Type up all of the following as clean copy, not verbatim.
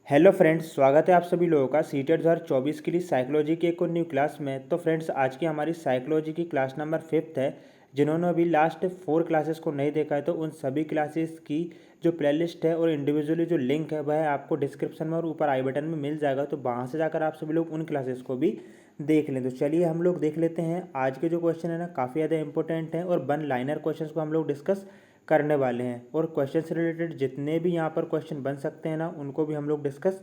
Hello friends, स्वागत है आप सभी लोगों का सीटेट 2024 के लिए साइकोलॉजी की एक और न्यू क्लास में। तो फ्रेंड्स, आज की हमारी साइकोलॉजी की क्लास नंबर 5 है। जिन्होंने अभी लास्ट 4 क्लासेस को नहीं देखा है तो उन सभी क्लासेस की जो प्लेलिस्ट है और इंडिविजुअली जो लिंक है वह आपको डिस्क्रिप्शन में और ऊपर आई बटन में मिल जाएगा। तो वहाँ से जाकर आप सभी लोग उन क्लासेस को भी देख लें। तो चलिए हम लोग देख लेते हैं आज के जो क्वेश्चन है ना, काफ़ी ज़्यादा इंपॉर्टेंट हैं और 1 लाइनर क्वेश्चन को हम लोग डिस्कस करने वाले हैं। और क्वेश्चन से रिलेटेड जितने भी यहाँ पर क्वेश्चन बन सकते हैं ना, उनको भी हम लोग डिस्कस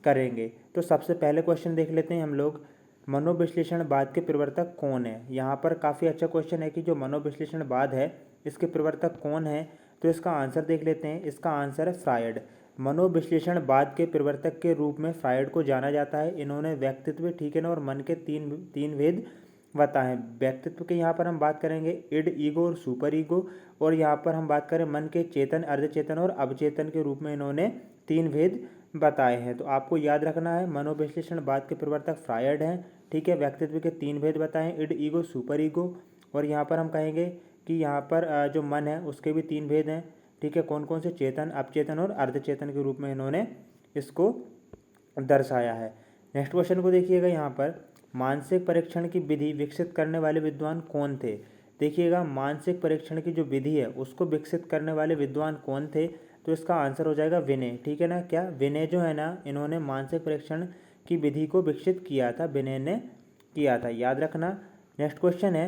करेंगे। तो सबसे पहले क्वेश्चन देख लेते हैं हम लोग, मनोविश्लेषणवाद के प्रवर्तक कौन है। यहाँ पर काफ़ी अच्छा क्वेश्चन है कि जो मनोविश्लेषणवाद है इसके प्रवर्तक कौन है। तो इसका आंसर देख लेते हैं। इसका आंसर है फ्रायड। मनोविश्लेषणवाद के प्रवर्तक के रूप में फ्रायड को जाना जाता है। इन्होंने व्यक्तित्व, ठीक है ना, और मन के तीन भेद बताएं। व्यक्तित्व के यहाँ पर हम बात करेंगे इड, ईगो और सुपर ईगो। और यहाँ पर हम बात करें मन के चेतन, अर्धचेतन और अवचेतन के रूप में इन्होंने 3 भेद बताए हैं। तो आपको याद रखना है, मनोविश्लेषणवाद के प्रवर्तक फ्रायड हैं, ठीक है। व्यक्तित्व के 3 भेद बताएं, इड, ईगो, सुपर ईगो। और यहाँ पर हम कहेंगे कि यहाँ पर जो मन है उसके भी 3 भेद हैं, ठीक है। कौन कौन से? चेतन, अपचेतन और अर्धचेतन के रूप में इन्होंने इसको दर्शाया है। नेक्स्ट क्वेश्चन को देखिएगा। यहाँ पर मानसिक परीक्षण की विधि विकसित करने वाले विद्वान कौन थे। देखिएगा, मानसिक परीक्षण की जो विधि है उसको विकसित करने वाले विद्वान कौन थे। तो इसका आंसर हो जाएगा विनय, ठीक है ना। क्या? विनय जो है ना, इन्होंने मानसिक परीक्षण की विधि को विकसित किया था, विनय ने किया था, याद रखना। नेक्स्ट क्वेश्चन है,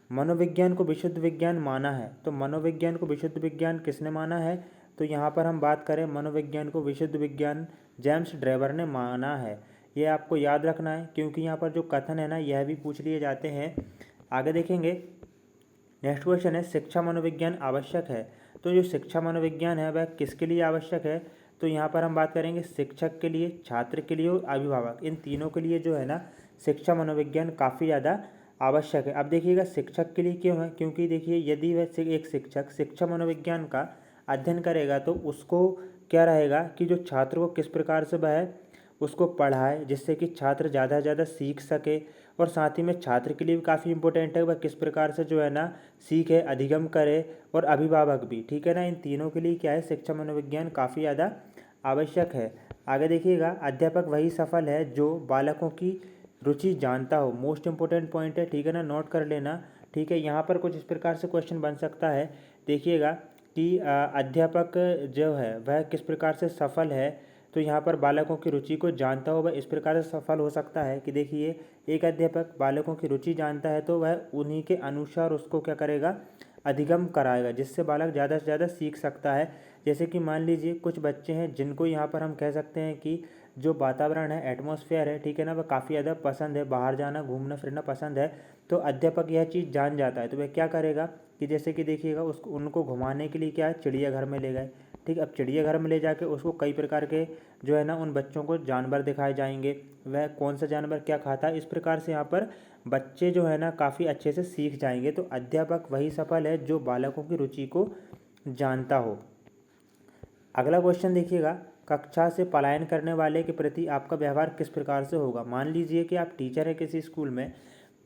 मनोविज्ञान को विशुद्ध विज्ञान माना है। तो मनोविज्ञान को विशुद्ध विज्ञान किसने माना है। तो यहाँ पर हम बात करें, मनोविज्ञान को विशुद्ध विज्ञान जेम्स ड्रेवर ने माना है। ये आपको याद रखना है क्योंकि यहाँ पर जो कथन है ना, यह भी पूछ लिए जाते हैं। आगे देखेंगे। नेक्स्ट क्वेश्चन है, शिक्षा मनोविज्ञान आवश्यक है। तो जो शिक्षा मनोविज्ञान है वह किसके लिए आवश्यक है। तो यहाँ पर हम बात करेंगे शिक्षक के लिए, छात्र के लिए और अभिभावक, इन तीनों के लिए जो है ना शिक्षा मनोविज्ञान काफ़ी ज़्यादा आवश्यक है। अब देखिएगा, शिक्षक के लिए क्यों है, क्योंकि देखिए यदि वह एक शिक्षक शिक्षा मनोविज्ञान का अध्ययन करेगा तो उसको क्या रहेगा कि जो छात्र को किस प्रकार से वह उसको पढ़ाए जिससे कि छात्र ज़्यादा से ज़्यादा सीख सके। और साथ ही में छात्र के लिए भी काफ़ी इंपॉर्टेंट है वह किस प्रकार से जो है ना सीखे, अधिगम करे, और अभिभावक भी, ठीक है ना। इन तीनों के लिए क्या है, शिक्षा मनोविज्ञान काफ़ी ज़्यादा आवश्यक है। आगे देखिएगा, अध्यापक वही सफल है जो बालकों की रुचि जानता हो। मोस्ट इंपॉर्टेंट पॉइंट है, ठीक है ना, नोट कर लेना, ठीक है। यहाँ पर कुछ इस प्रकार से क्वेश्चन बन सकता है। देखिएगा कि अध्यापक जो है वह किस प्रकार से सफल है। तो यहाँ पर बालकों की रुचि को जानता हो, वह इस प्रकार से सफल हो सकता है कि देखिए, एक अध्यापक बालकों की रुचि जानता है तो वह उन्हीं के अनुसार उसको क्या करेगा, अधिगम कराएगा, जिससे बालक ज़्यादा से ज़्यादा सीख सकता है। जैसे कि मान लीजिए कुछ बच्चे हैं जिनको यहाँ पर हम कह सकते हैं कि जो वातावरण है, एटमॉस्फेयर है, ठीक है ना, वह काफ़ी ज़्यादा पसंद है, बाहर जाना, घूमना फिरना पसंद है। तो अध्यापक यह चीज़ जान जाता है तो वह क्या करेगा कि जैसे कि देखिएगा, उसको उनको घुमाने के लिए क्या है, चिड़ियाघर में ले गए, ठीक। अब चिड़ियाघर में ले जाके उसको कई प्रकार के जो है ना उन बच्चों को जानवर दिखाए जाएंगे, वह कौन सा जानवर क्या खाता है, इस प्रकार से यहाँ पर बच्चे जो है ना काफ़ी अच्छे से सीख जाएंगे। तो अध्यापक वही सफल है जो बालकों की रुचि को जानता हो। अगला क्वेश्चन देखिएगा, कक्षा से पलायन करने वाले के प्रति आपका व्यवहार किस प्रकार से होगा। मान लीजिए कि आप टीचर हैं किसी स्कूल में,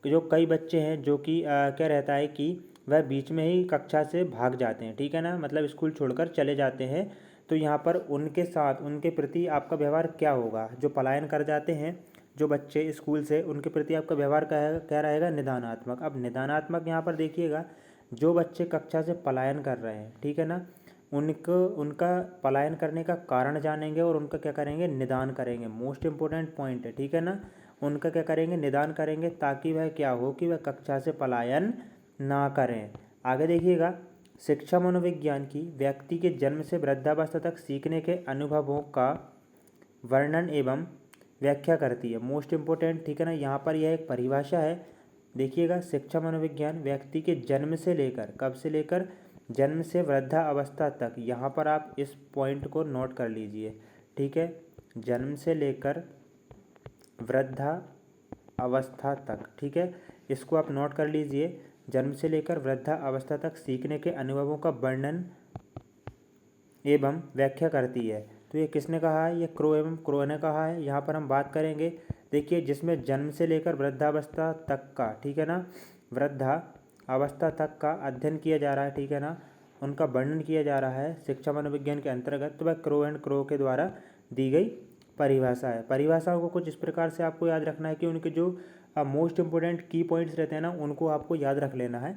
जो कई बच्चे हैं जो कि क्या रहता है कि वह बीच में ही कक्षा से भाग जाते हैं, ठीक है ना, मतलब स्कूल छोड़कर चले जाते हैं। तो यहाँ पर उनके साथ, उनके प्रति आपका व्यवहार क्या होगा। जो पलायन कर जाते हैं जो बच्चे स्कूल से, उनके प्रति आपका व्यवहार क्या रहेगा, निदानात्मक। अब निदानात्मक यहाँ पर देखिएगा, जो बच्चे कक्षा से पलायन कर रहे हैं, ठीक है ना, उनको उनका पलायन करने का कारण जानेंगे और उनका क्या करेंगे, निदान करेंगे। मोस्ट इंपॉर्टेंट पॉइंट है, ठीक है ना। उनका क्या करेंगे, निदान करेंगे, ताकि वह क्या हो कि वह कक्षा से पलायन ना करें। आगे देखिएगा, शिक्षा मनोविज्ञान की व्यक्ति के जन्म से वृद्धावस्था तक सीखने के अनुभवों का वर्णन एवं व्याख्या करती है। मोस्ट इंपॉर्टेंट, ठीक है ना, यहाँ पर यह एक परिभाषा है। देखिएगा, शिक्षा मनोविज्ञान व्यक्ति के जन्म से लेकर, कब से लेकर, जन्म से वृद्धा अवस्था तक। यहाँ पर आप इस पॉइंट को नोट कर लीजिए, ठीक है। जन्म से लेकर वृद्धा अवस्था तक, ठीक है, इसको आप नोट कर लीजिए। जन्म से लेकर वृद्धा अवस्था तक सीखने के अनुभवों का वर्णन एवं व्याख्या करती है। तो ये किसने कहा है, ये क्रो एवं क्रो ने कहा है। यहाँ पर हम बात करेंगे, देखिए, जिसमें जन्म से लेकर वृद्धावस्था तक का, ठीक है ना, वृद्धा अवस्था तक का अध्ययन किया जा रहा है, ठीक है ना, उनका वर्णन किया जा रहा है शिक्षा मनोविज्ञान के अंतर्गत। तो वह क्रो एंड क्रो के द्वारा दी गई परिभाषा है। परिभाषाओं को कुछ इस प्रकार से आपको याद रखना है कि उनके जो मोस्ट इंपोर्टेंट की पॉइंट्स रहते हैं ना, उनको आपको याद रख लेना है।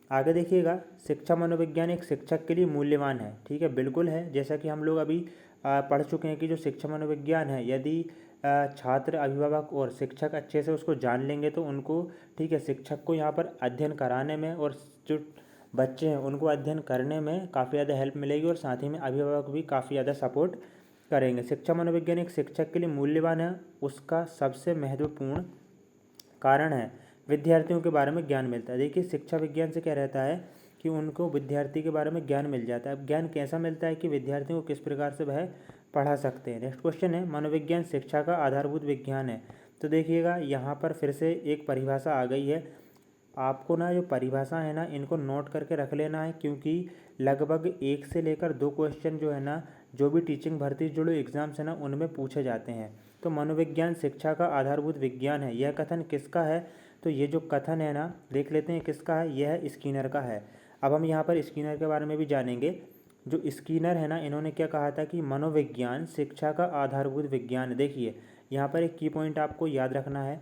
आगे देखिएगा, शिक्षा मनोविज्ञान एक शिक्षक के लिए मूल्यवान है। ठीक है, बिल्कुल है। जैसा कि हम लोग अभी पढ़ चुके हैं कि जो शिक्षा मनोविज्ञान है, यदि छात्र, अभिभावक और शिक्षक अच्छे से उसको जान लेंगे तो उनको, ठीक है, शिक्षक को यहाँ पर अध्ययन कराने में और जो बच्चे हैं उनको अध्ययन करने में काफ़ी ज़्यादा हेल्प मिलेगी और साथ ही में अभिभावक भी काफ़ी ज़्यादा सपोर्ट करेंगे। शिक्षा मनोविज्ञान एक शिक्षक के लिए मूल्यवान है, उसका सबसे महत्वपूर्ण कारण है विद्यार्थियों के बारे में ज्ञान मिलता है। देखिए, शिक्षा विज्ञान से क्या रहता है कि उनको विद्यार्थी के बारे में ज्ञान मिल जाता है। अब ज्ञान कैसा मिलता है कि विद्यार्थियों को किस प्रकार से वह पढ़ा सकते हैं। नेक्स्ट क्वेश्चन है, मनोविज्ञान शिक्षा का आधारभूत विज्ञान है। तो देखिएगा, यहाँ पर फिर से एक परिभाषा आ गई है। आपको ना जो परिभाषा है ना, इनको नोट करके रख लेना है, क्योंकि लगभग 1 से लेकर 2 क्वेश्चन जो है ना, जो भी टीचिंग भर्ती से जुड़े एग्जाम्स है ना, उनमें पूछे जाते हैं। तो मनोविज्ञान शिक्षा का आधारभूत विज्ञान है, यह कथन किसका है? तो ये जो कथन है ना, देख लेते हैं किसका है। यह स्किनर का है। अब हम यहाँ पर स्किनर के बारे में भी जानेंगे। जो स्किनर है ना, इन्होंने क्या कहा था कि मनोविज्ञान शिक्षा का आधारभूत विज्ञान है। देखिए, यहाँ पर एक की पॉइंट आपको याद रखना है।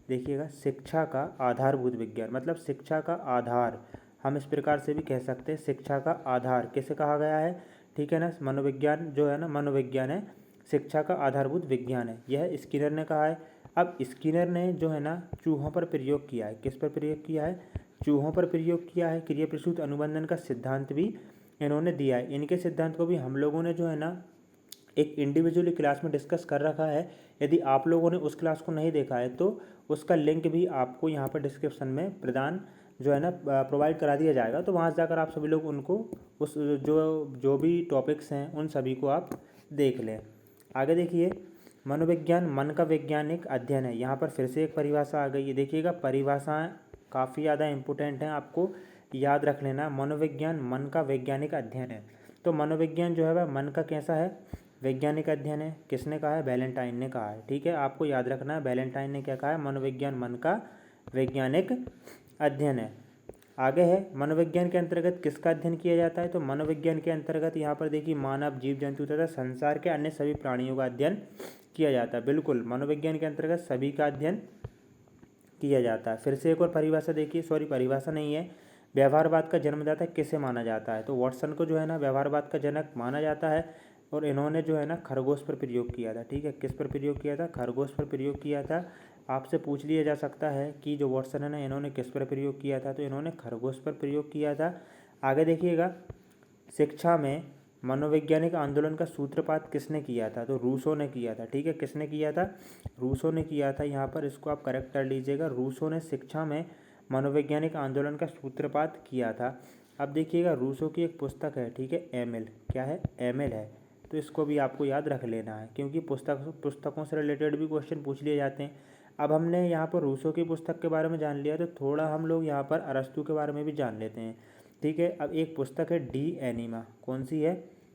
देखिएगा, शिक्षा का आधारभूत विज्ञान मतलब शिक्षा का आधार, हम इस प्रकार से भी कह सकते हैं। शिक्षा का आधार किसे कहा गया है? ठीक है ना, मनोविज्ञान जो है ना, मनोविज्ञान है शिक्षा का आधारभूत विज्ञान है, यह स्किनर ने कहा है। अब स्किनर ने जो है ना, चूहों पर प्रयोग किया है। किस पर प्रयोग किया है? चूहों पर प्रयोग किया है। क्रिया प्रसूत अनुबंधन का सिद्धांत भी इन्होंने दिया है। इनके सिद्धांत को भी हम लोगों ने जो है ना, एक इंडिविजुअली क्लास में डिस्कस कर रखा है। यदि आप लोगों ने उस क्लास को नहीं देखा है तो उसका लिंक भी आपको यहाँ पर डिस्क्रिप्शन में प्रदान जो है ना, प्रोवाइड करा दिया जाएगा। तो वहाँ से जाकर आप सभी लोग उनको उस जो भी टॉपिक्स हैं उन सभी को आप देख लें। आगे देखिए, मनोविज्ञान मन का वैज्ञानिक अध्ययन है। यहाँ पर फिर से एक परिभाषा आ गई है। देखिएगा, परिभाषाएँ काफ़ी ज़्यादा इंपॉर्टेंट हैं, आपको याद रख लेना। मनोविज्ञान मन का वैज्ञानिक अध्ययन है। तो मनोविज्ञान जो है वह मन का कैसा है? वैज्ञानिक अध्ययन है। किसने कहा है? वैलेंटाइन ने कहा है। ठीक है, आपको याद रखना है, वैलेंटाइन ने क्या कहा है? मनोविज्ञान मन का वैज्ञानिक अध्ययन है। आगे है, मनोविज्ञान के अंतर्गत किसका अध्ययन किया जाता है? तो मनोविज्ञान के अंतर्गत यहाँ पर देखिए, मानव, जीव जंतु तथा संसार के अन्य सभी प्राणियों का अध्ययन किया जाता है। बिल्कुल, मनोविज्ञान के अंतर्गत सभी का अध्ययन किया जाता है। फिर से एक और परिभाषा देखिए, सॉरी परिभाषा नहीं है, व्यवहारवाद का जन्मदाता किसे माना जाता है? तो वॉटसन को जो है ना, व्यवहारवाद का जनक माना जाता है। और इन्होंने जो है ना, खरगोश पर प्रयोग किया था। ठीक है, किस पर प्रयोग किया था? खरगोश पर प्रयोग किया था। आपसे पूछ लिया जा सकता है कि जो वॉटसन है ना, इन्होंने किस पर प्रयोग किया था? तो इन्होंने खरगोश पर प्रयोग किया था। आगे देखिएगा, शिक्षा में मनोवैज्ञानिक आंदोलन का सूत्रपात किसने किया था? तो रूसो ने किया था। ठीक है, किसने किया था? रूसो ने किया था। यहाँ पर इसको आप करेक्ट कर लीजिएगा, रूसो ने शिक्षा में मनोवैज्ञानिक आंदोलन का सूत्रपात किया था। अब देखिएगा, रूसो की एक पुस्तक है, ठीक है, एमिल, क्या है? एमिल है। तो इसको भी आपको याद रख लेना है, क्योंकि पुस्तकों से रिलेटेड भी क्वेश्चन पूछ लिए जाते हैं। अब हमने यहाँ पर रूसो की पुस्तक के बारे में जान लिया, तो थोड़ा हम लोग यहाँ पर अरस्तू के बारे में भी जान लेते हैं। ठीक है, अब एक पुस्तक है डी एनिमा। कौन सी है?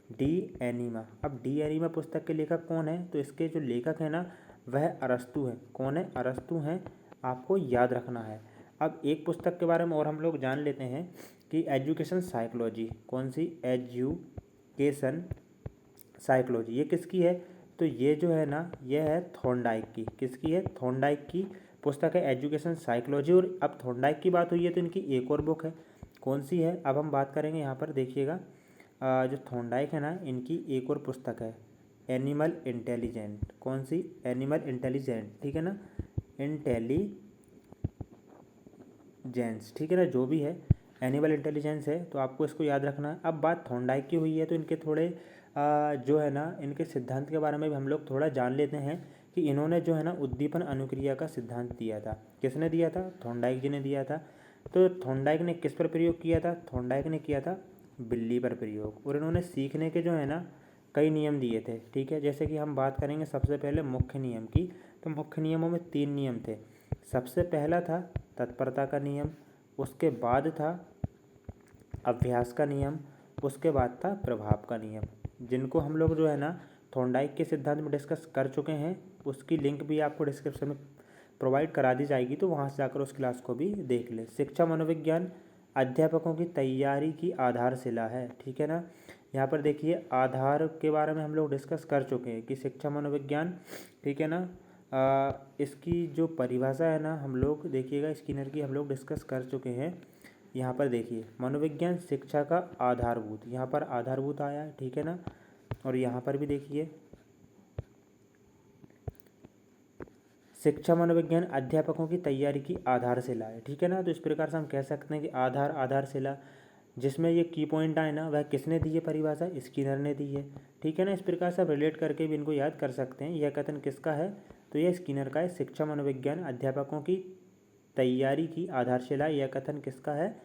डी एनिमा। अब डी एनिमा पुस्तक के लेखक कौन है? तो इसके जो लेखक है ना, वह अरस्तू है। कौन है? अरस्तू हैं, आपको याद रखना है। अब एक पुस्तक के बारे में और हम लोग जान लेते हैं कि एजुकेशन साइकोलॉजी। कौन सी? Education psychology. ये किसकी है? तो ये जो है ना, ये है थॉर्नडाइक की। किसकी है? थॉर्नडाइक की पुस्तक है एजुकेशन साइकोलॉजी। और अब थॉर्नडाइक की बात हुई है तो इनकी एक और बुक है। कौन सी है? अब हम बात करेंगे यहाँ पर, देखिएगा, जो थॉर्नडाइक है ना, इनकी एक और पुस्तक है एनिमल इंटेलिजेंट। कौन सी? Animal intelligent. ठीक है ना, इंटेलिजेंस। ठीक है ना, जो भी है एनिमल इंटेलिजेंस है, तो आपको इसको याद रखना है। अब बात थॉर्नडाइक की हुई है तो इनके थोड़े जो है ना, इनके सिद्धांत के बारे में भी हम लोग थोड़ा जान लेते हैं कि इन्होंने जो है ना, उद्दीपन अनुक्रिया का सिद्धांत दिया था। किसने दिया था? थॉर्नडाइक जी ने दिया था। तो थॉर्नडाइक ने किस पर प्रयोग किया था? थॉर्नडाइक ने किया था बिल्ली पर प्रयोग। और इन्होंने सीखने के जो है ना, कई नियम दिए थे। ठीक है, जैसे कि हम बात करेंगे सबसे पहले मुख्य नियम की। तो मुख्य नियमों में 3 नियम थे। सबसे पहला था तत्परता का नियम, उसके बाद था अभ्यास का नियम, उसके बाद था प्रभाव का नियम, जिनको हम लोग जो है ना, थॉर्नडाइक के सिद्धांत में डिस्कस कर चुके हैं। उसकी लिंक भी आपको डिस्क्रिप्शन में प्रोवाइड करा दी जाएगी, तो वहाँ से जाकर उस क्लास को भी देख लें। शिक्षा मनोविज्ञान अध्यापकों की तैयारी की आधारशिला है। ठीक है ना, यहाँ पर देखिए आधार के बारे में हम लोग डिस्कस कर चुके हैं कि शिक्षा मनोविज्ञान, ठीक है ना। इसकी जो परिभाषा है ना, हम लोग देखिएगा स्किनर की हम लोग डिस्कस कर चुके हैं। यहाँ पर देखिए मनोविज्ञान शिक्षा का आधारभूत, यहाँ पर आधारभूत आया है, ठीक है ना। और यहाँ पर भी देखिए शिक्षा मनोविज्ञान अध्यापकों की तैयारी की आधारशिला है, ठीक है ना। तो इस प्रकार से हम कह सकते हैं कि आधारशिला, जिसमें ये की पॉइंट आए ना, वह किसने दी है परिभाषा, स्किनर ने दी है, ठीक है ना। इस प्रकार से आप रिलेट करके भी इनको याद कर सकते हैं। यह कथन किसका है, तो यह स्किनर का है। शिक्षा मनोविज्ञान अध्यापकों की तैयारी की आधारशिला, यह कथन किसका है,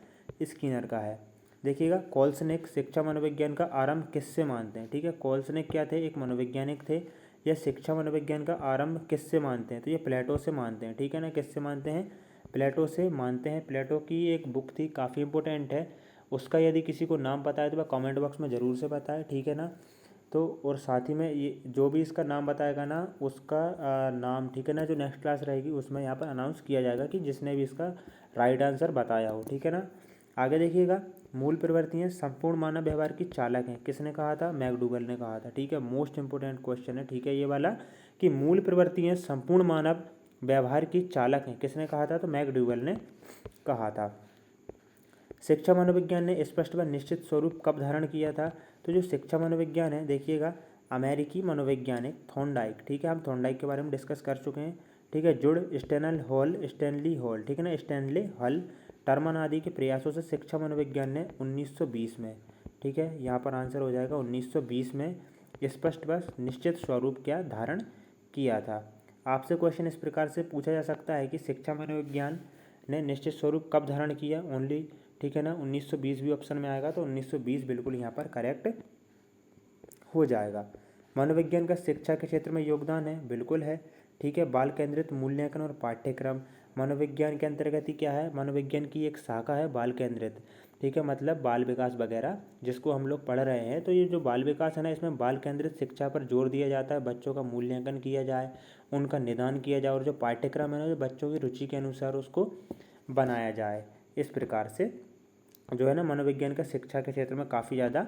स्किनर का है। देखिएगा कोल्सनिक शिक्षा मनोविज्ञान का आरंभ किससे मानते हैं, ठीक है। कोल्सनिक क्या थे, एक मनोवैज्ञानिक थे। यह शिक्षा मनोविज्ञान का आरंभ किससे मानते हैं, तो ये प्लेटो से मानते हैं, ठीक है ना। किससे मानते हैं, प्लेटो से मानते हैं। प्लेटो की एक बुक थी, काफ़ी इंपॉर्टेंट है। उसका यदि किसी को नाम पता है तो वह कमेंट बॉक्स में ज़रूर से बताए, ठीक है ना। तो और साथ ही में ये जो भी इसका नाम बताएगा ना, उसका नाम, ठीक है ना, जो नेक्स्ट क्लास रहेगी उसमें यहाँ पर अनाउंस किया जाएगा कि जिसने भी इसका राइट आंसर बताया हो, ठीक है ना। आगे देखिएगा मूल प्रवृत्तियाँ संपूर्ण मानव व्यवहार की चालक हैं, किसने कहा था, मैकडूगल ने कहा था, ठीक है। मोस्ट इंपोर्टेंट क्वेश्चन है, ठीक है, ये वाला कि मूल प्रवृत्तियाँ संपूर्ण मानव व्यवहार की चालक हैं, किसने कहा था, तो मैकडूगल ने कहा था। शिक्षा मनोविज्ञान ने स्पष्ट व निश्चित स्वरूप कब धारण किया था, तो जो शिक्षा मनोविज्ञान है देखिएगा अमेरिकी मनोवैज्ञानिक थॉर्नडाइक, ठीक है, हम थॉर्नडाइक के बारे में डिस्कस कर चुके हैं, ठीक है। जुड़ स्टैनली हॉल, ठीक है ना, स्टैनले हॉल, टर्मन आदि के प्रयासों से शिक्षा मनोविज्ञान ने 1920 में, ठीक है, यहाँ पर आंसर हो जाएगा 1920 में स्पष्ट व निश्चित स्वरूप क्या धारण किया था। आपसे क्वेश्चन इस प्रकार से पूछा जा सकता है कि शिक्षा मनोविज्ञान ने निश्चित स्वरूप कब धारण किया, ओनली, ठीक है ना, 1920 भी ऑप्शन में आएगा, तो 1920 बिल्कुल यहाँ पर करेक्ट हो जाएगा। मनोविज्ञान का शिक्षा के क्षेत्र में योगदान है, बिल्कुल है, ठीक है। बाल केंद्रित मूल्यांकन और पाठ्यक्रम मनोविज्ञान के अंतर्गत ही क्या है, मनोविज्ञान की एक शाखा है बाल केंद्रित, ठीक है, मतलब बाल विकास वगैरह जिसको हम लोग पढ़ रहे हैं। तो ये जो बाल विकास है ना, इसमें बाल केंद्रित शिक्षा पर जोर दिया जाता है, बच्चों का मूल्यांकन किया जाए, उनका निदान किया जाए, और जो पाठ्यक्रम है ना, जो बच्चों की रुचि के अनुसार उसको बनाया जाए। इस प्रकार से जो है ना मनोविज्ञान का शिक्षा के क्षेत्र में काफ़ी ज़्यादा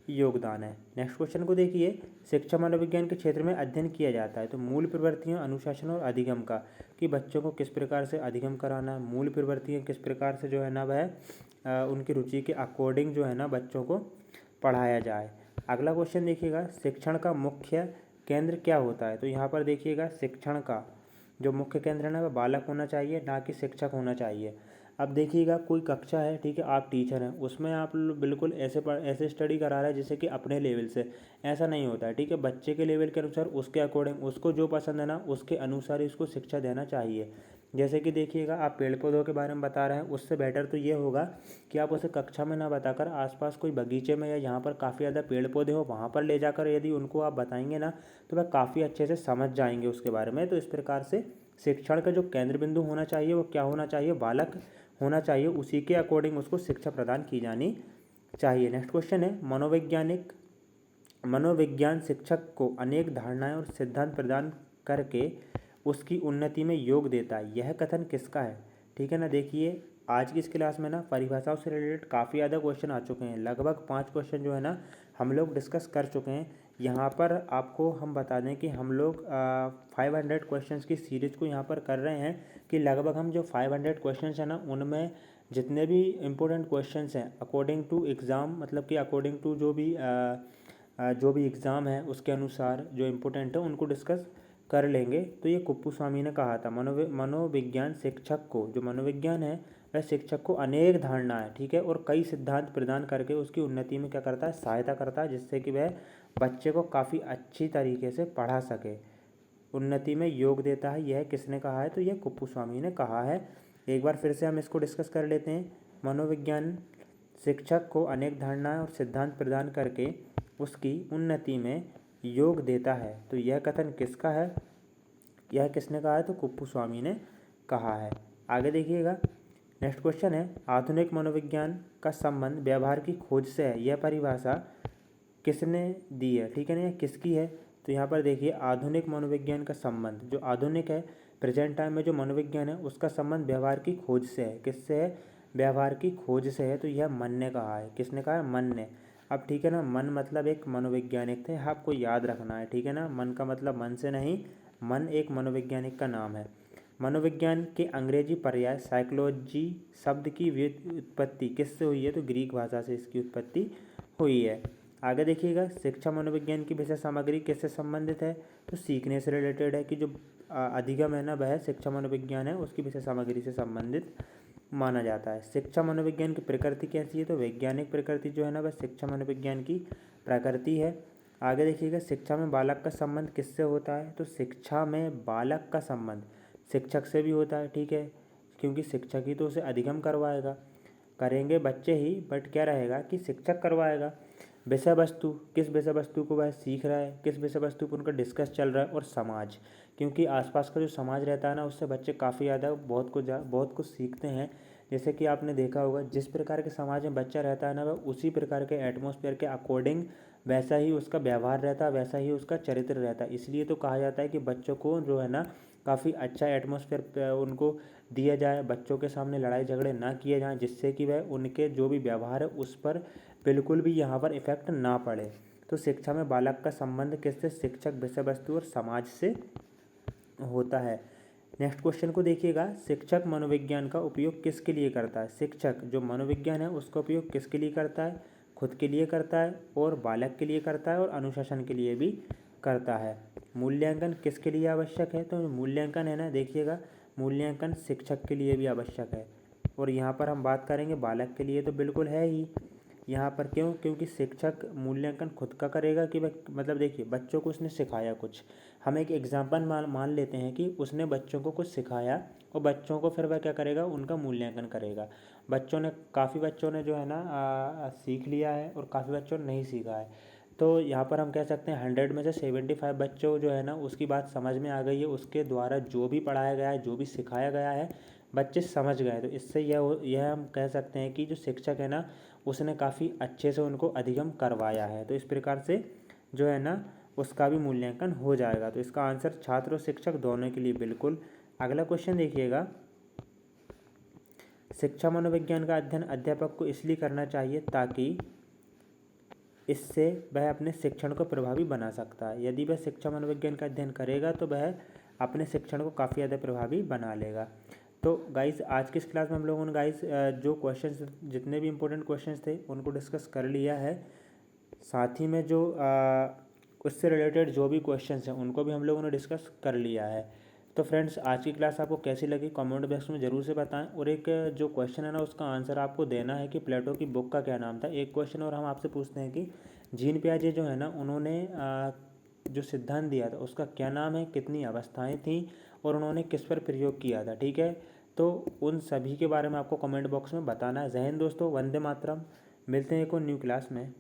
योगदान है। नेक्स्ट क्वेश्चन को देखिए, शिक्षा मनोविज्ञान के क्षेत्र में अध्ययन किया जाता है तो मूल प्रवृत्तियों, अनुशासन और अधिगम का, कि बच्चों को किस प्रकार से अधिगम कराना, मूल प्रवृत्तियाँ किस प्रकार से जो है ना वह उनकी रुचि के अकॉर्डिंग जो है ना बच्चों को पढ़ाया जाए। अगला क्वेश्चन देखिएगा, शिक्षण का मुख्य केंद्र क्या होता है, तो यहाँ पर देखिएगा शिक्षण का जो मुख्य केंद्र है ना वह बालक होना चाहिए, ना कि शिक्षक होना चाहिए। अब देखिएगा कोई कक्षा है, ठीक है, आप टीचर हैं, उसमें आप बिल्कुल ऐसे स्टडी करा रहे हैं जैसे कि अपने लेवल से, ऐसा नहीं होता है, ठीक है। बच्चे के लेवल के अनुसार, उसके अकॉर्डिंग, उसको जो पसंद है ना उसके अनुसार इसको शिक्षा देना चाहिए। जैसे कि देखिएगा आप पेड़ पौधों के बारे में बता रहे हैं, उससे बेटर तो ये होगा कि आप उसे कक्षा में ना बताकर आसपास कोई बगीचे में या जहाँ पर काफ़ी ज़्यादा पेड़ पौधे हो वहाँ पर ले जाकर यदि उनको आप बताएंगे ना, तो वह काफ़ी अच्छे से समझ जाएंगे उसके बारे में। तो इस प्रकार से शिक्षण का जो केंद्र बिंदु होना चाहिए वो क्या होना चाहिए, बालक होना चाहिए, उसी के अकॉर्डिंग उसको शिक्षा प्रदान की जानी चाहिए। नेक्स्ट क्वेश्चन है, मनोविज्ञान शिक्षक को अनेक धारणाएं और सिद्धांत प्रदान करके उसकी उन्नति में योग देता है, यह कथन किसका है, ठीक है ना। देखिए आज की इस क्लास में ना परिभाषाओं से रिलेटेड काफ़ी ज़्यादा क्वेश्चन आ चुके हैं, लगभग 5 क्वेश्चन जो है ना हम लोग डिस्कस कर चुके हैं। यहाँ पर आपको हम बता दें कि हम लोग 500 क्वेश्चंस की सीरीज़ को यहाँ पर कर रहे हैं, कि लगभग हम जो 500 क्वेश्चंस हैं ना उनमें जितने भी इम्पोर्टेंट क्वेश्चंस हैं अकॉर्डिंग टू एग्ज़ाम, मतलब कि अकॉर्डिंग टू जो भी एग्ज़ाम है उसके अनुसार जो इम्पोर्टेंट है उनको डिस्कस कर लेंगे। तो ये कुप्पू स्वामी ने कहा था, मनोविज्ञान शिक्षक को, जो मनोविज्ञान है वह शिक्षक को अनेक धारणाएं, ठीक है, और कई सिद्धांत प्रदान करके उसकी उन्नति में क्या करता है, सहायता करता है, जिससे कि वह बच्चे को काफ़ी अच्छी तरीके से पढ़ा सके, उन्नति में योग देता है। यह किसने कहा है, तो यह कुप्पू स्वामी ने कहा है। एक बार फिर से हम इसको डिस्कस कर लेते हैं, मनोविज्ञान शिक्षक को अनेक धारणाएं और सिद्धांत प्रदान करके उसकी उन्नति में योग देता है, तो यह कथन किसका है, यह किसने कहा है, तो कुप्पू स्वामी ने कहा है। आगे देखिएगा नेक्स्ट क्वेश्चन है, आधुनिक मनोविज्ञान का संबंध व्यवहार की खोज से है, यह परिभाषा किसने दी है, ठीक है ना, यह किसकी है। तो यहाँ पर देखिए आधुनिक मनोविज्ञान का संबंध, जो आधुनिक है प्रेजेंट टाइम में जो मनोविज्ञान है उसका संबंध व्यवहार की खोज से है, किससे है, व्यवहार की खोज से है, तो यह मन ने कहा है, किसने कहा है, मन ने। अब ठीक है ना, मन मतलब एक मनोवैज्ञानिक थे, आपको याद रखना है, ठीक है ना। मन का मतलब मन से नहीं, मन एक मनोवैज्ञानिक का नाम है। मनोविज्ञान के अंग्रेजी पर्याय साइकोलॉजी शब्द की उत्पत्ति किससे हुई है, तो ग्रीक भाषा से इसकी उत्पत्ति हुई है। आगे देखिएगा, शिक्षा मनोविज्ञान की विषय सामग्री किससे संबंधित है, तो सीखने से रिलेटेड है कि जो अधिगम है ना वह शिक्षा मनोविज्ञान है उसकी विषय सामग्री से संबंधित माना जाता है। शिक्षा मनोविज्ञान की प्रकृति कैसी है, तो वैज्ञानिक प्रकृति जो है ना वह शिक्षा मनोविज्ञान की प्रकृति है। आगे देखिएगा, शिक्षा में बालक का संबंध किससे होता है, तो शिक्षा में बालक का संबंध शिक्षक से भी होता है, ठीक है, क्योंकि शिक्षक ही तो उसे अधिगम करवाएगा, करेंगे बच्चे ही, बट क्या रहेगा कि शिक्षक करवाएगा। विषय वस्तु, किस विषय वस्तु को वह सीख रहा है, किस विषय वस्तु पर उनका डिस्कस चल रहा है, और समाज, क्योंकि आसपास का जो समाज रहता है ना उससे बच्चे काफ़ी ज़्यादा बहुत कुछ सीखते हैं। जैसे कि आपने देखा होगा, जिस प्रकार के समाज में बच्चा रहता है ना वह उसी प्रकार के एटमॉस्फेयर के अकॉर्डिंग वैसा ही उसका व्यवहार रहता है, वैसा ही उसका चरित्र रहता है। इसलिए तो कहा जाता है कि बच्चों को जो है ना काफ़ी अच्छा एटमॉस्फेयर उनको दिया जाए, बच्चों के सामने लड़ाई झगड़े ना किए जाएं, जिससे कि वह उनके जो भी व्यवहार है उस पर बिल्कुल भी यहाँ पर इफ़ेक्ट ना पड़े। तो शिक्षा में बालक का संबंध किससे, शिक्षक, विषय वस्तु और समाज से होता है। नेक्स्ट क्वेश्चन को देखिएगा, शिक्षक मनोविज्ञान का उपयोग किसके लिए करता है, शिक्षक जो मनोविज्ञान है उसका उपयोग किसके लिए करता है, खुद के लिए करता है और बालक के लिए करता है और अनुशासन के लिए भी करता है। मूल्यांकन किसके लिए आवश्यक है, तो मूल्यांकन है ना, देखिएगा मूल्यांकन शिक्षक के लिए भी आवश्यक है, और यहाँ पर हम बात करेंगे बालक के लिए तो बिल्कुल है ही। यहाँ पर क्यों, क्योंकि शिक्षक मूल्यांकन खुद का करेगा कि वह, मतलब देखिए बच्चों को उसने सिखाया कुछ, हम एक एग्जाम्पल मान लेते हैं कि उसने बच्चों को कुछ सिखाया और बच्चों को फिर वह क्या करेगा, उनका मूल्यांकन करेगा। काफ़ी बच्चों ने जो है ना सीख लिया है और काफ़ी बच्चों ने नहीं सीखा है, तो यहाँ पर हम कह सकते हैं 100 में से 75 बच्चों जो है ना उसकी बात समझ में आ गई है, उसके द्वारा जो भी पढ़ाया गया है, जो भी सिखाया गया है बच्चे समझ गए। तो इससे यह हम कह सकते हैं कि जो शिक्षक है ना उसने काफ़ी अच्छे से उनको अधिगम करवाया है। तो इस प्रकार से जो है ना उसका भी मूल्यांकन हो जाएगा। तो इसका आंसर छात्र और शिक्षक दोनों के लिए बिल्कुल। अगला क्वेश्चन देखिएगा, शिक्षा मनोविज्ञान का अध्ययन अध्यापक को इसलिए करना चाहिए ताकि इससे वह अपने शिक्षण को प्रभावी बना सकता है। यदि वह शिक्षा मनोविज्ञान का अध्ययन करेगा तो वह अपने शिक्षण को काफ़ी ज़्यादा प्रभावी बना लेगा। तो गाइस आज की इस क्लास में हम लोगों ने गाइस जो क्वेश्चंस, जितने भी इम्पोर्टेंट क्वेश्चंस थे उनको डिस्कस कर लिया है, साथ ही में जो उससे रिलेटेड जो भी क्वेश्चंस हैं उनको भी हम लोगों ने डिस्कस कर लिया है। तो फ्रेंड्स आज की क्लास आपको कैसी लगी कमेंट बॉक्स में ज़रूर से बताएं, और एक जो क्वेश्चन है ना उसका आंसर आपको देना है कि प्लेटो की बुक का क्या नाम था। एक क्वेश्चन और हम आपसे पूछते हैं कि जीन पियाजे जो है ना उन्होंने जो सिद्धांत दिया था उसका क्या नाम है, कितनी अवस्थाएं थीं और उन्होंने किस पर प्रयोग किया था, ठीक है। तो उन सभी के बारे में आपको कमेंट बॉक्स में बताना है। जय हिंद दोस्तों, वंदे मातरम। मिलते हैं एक और न्यू क्लास में।